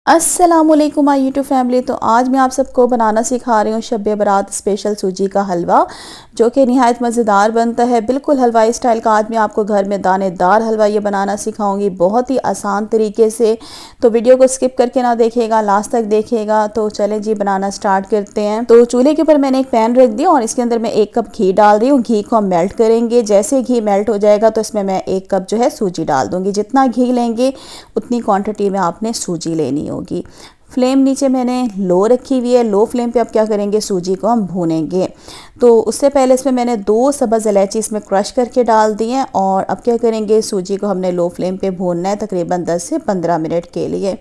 अस्सलामुअलैकुम my YouTube family. तो आज मैं आप सबको बनाना सिखा रही हूँ शब बारात स्पेशल सूजी का हलवा, जो कि निहायत मज़ेदार बनता है, बिल्कुल हलवाई स्टाइल का। आज मैं आपको घर में दानेदार हलवा ये बनाना सिखाऊंगी बहुत ही आसान तरीके से। तो वीडियो को स्किप करके ना देखिएगा, लास्ट तक देखिएगा। तो चलें जी, बनाना स्टार्ट करते हैं। तो चूल्हे के ऊपर मैंने एक पैन रख दिया और इसके अंदर मैं 1 कप घी डाल रही हूँ। घी को हम मेल्ट करेंगे। जैसे घी मेल्ट हो जाएगा तो इसमें मैं 1 कप जो है सूजी डाल दूँगी। जितना घी लेंगे उतनी क्वान्टिटी में आपने सूजी लेनी होगी। फ्लेम नीचे मैंने लो रखी हुई है। लो फ्लेम पे अब क्या करेंगे, सूजी को हम भूनेंगे। तो उससे पहले इसमें मैंने 2 सब्ज़ इलायची इसमें क्रश करके डाल दी हैं। और अब क्या करेंगे, सूजी को हमने लो फ्लेम पे भूनना है तकरीबन 10 से 15 मिनट के लिए।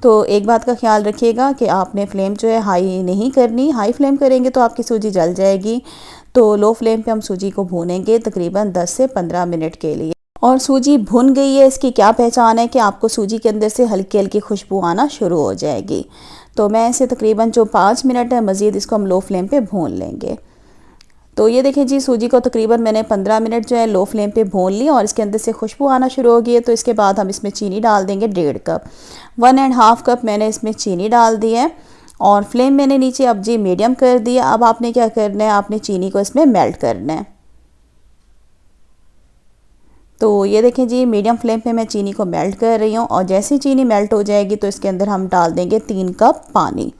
तो एक बात का ख्याल रखिएगा कि आपने फ्लेम जो है हाई नहीं करनी। हाई फ्लेम करेंगे तो आपकी सूजी जल जाएगी। तो लो फ्लेम पे हम सूजी को भूनेंगे तकरीबन 10 से 15 मिनट के लिए। और सूजी भुन गई है, इसकी क्या पहचान है कि आपको सूजी के अंदर से हल्की हल्की खुशबू आना शुरू हो जाएगी। तो मैं इसे तकरीबन जो 5 मिनट है मज़ीद इसको हम लो फ्लेम पे भून लेंगे। तो ये देखें जी, सूजी को तकरीबन मैंने 15 मिनट जो है लो फ्लेम पे भून ली और इसके अंदर से खुशबू आना शुरू हो गई है। तो इसके बाद हम इसमें चीनी डाल देंगे 1.5 कप। 1.5 कप मैंने इसमें चीनी डाल दी है और फ्लेम मैंने नीचे अब जी मीडियम कर दिया। अब आपने क्या करना है, आपने चीनी को इसमें मेल्ट करना है। तो ये देखें जी, मीडियम फ्लेम पे मैं चीनी को मेल्ट कर रही हूँ और जैसे ही चीनी मेल्ट हो जाएगी तो इसके अंदर हम डाल देंगे 3 कप पानी।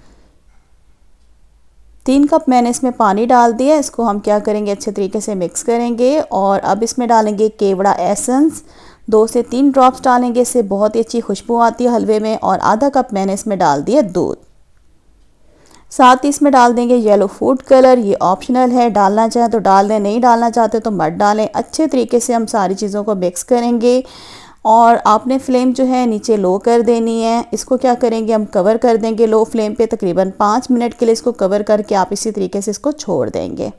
3 कप मैंने इसमें पानी डाल दिया। इसको हम क्या करेंगे, अच्छे तरीके से मिक्स करेंगे। और अब इसमें डालेंगे केवड़ा एसेंस, 2 से 3 ड्रॉप्स डालेंगे, इससे बहुत ही अच्छी खुशबू आती है हलवे में। और आधा कप मैंने इसमें डाल दिया दूध। साथ ही इसमें डाल देंगे येलो फूड कलर। ये ऑप्शनल है, डालना चाहें तो डाल दें, नहीं डालना चाहते तो मत डालें। अच्छे तरीके से हम सारी चीज़ों को मिक्स करेंगे और आपने फ्लेम जो है नीचे लो कर देनी है। इसको क्या करेंगे, हम कवर कर देंगे लो फ्लेम पे तकरीबन 5 मिनट के लिए। इसको कवर करके आप इसी तरीके से इसको छोड़ देंगे।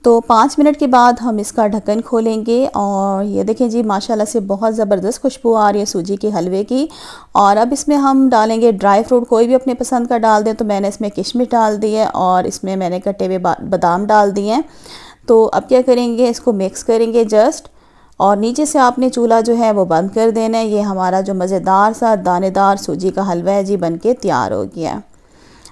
तो 5 मिनट के बाद हम इसका ढक्कन खोलेंगे और ये देखें जी, माशाल्लाह से बहुत ज़बरदस्त खुशबू आ रही है सूजी के हलवे की। और अब इसमें हम डालेंगे ड्राई फ्रूट, कोई भी अपने पसंद का डाल दें। तो मैंने इसमें किशमिश डाल दी है और इसमें मैंने कटे हुए बादाम डाल दिए हैं। तो अब क्या करेंगे, इसको मिक्स करेंगे जस्ट। और नीचे से आपने चूल्हा जो है वो बंद कर देना है। ये हमारा जो मज़ेदार सा दानेदार सूजी का हलवा है जी, बन के तैयार हो गया है।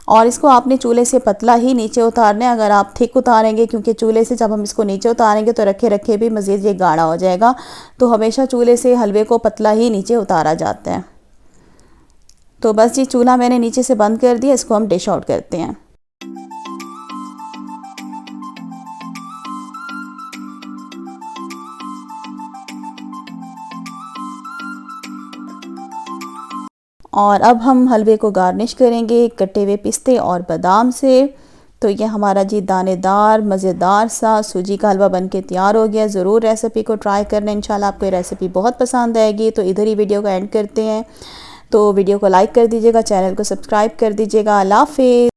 और इसको आपने चूल्हे से पतला ही नीचे उतारना है। अगर आप थिक उतारेंगे, क्योंकि चूल्हे से जब हम इसको नीचे उतारेंगे तो रखे रखे भी मज़ीद ये गाढ़ा हो जाएगा। तो हमेशा चूल्हे से हलवे को पतला ही नीचे उतारा जाता है। तो बस जी, चूल्हा मैंने नीचे से बंद कर दिया। इसको हम डिश आउट करते हैं। और अब हम हलवे को गार्निश करेंगे कटे हुए पिस्ते और बादाम से। तो ये हमारा जी दानेदार मज़ेदार सा सूजी का हलवा बनके तैयार हो गया। ज़रूर रेसिपी को ट्राई करना, इंशाल्लाह आपको ये रेसिपी बहुत पसंद आएगी। तो इधर ही वीडियो का एंड करते हैं। तो वीडियो को लाइक कर दीजिएगा, चैनल को सब्सक्राइब कर दीजिएगा। अल्लाह हाफ़िज़।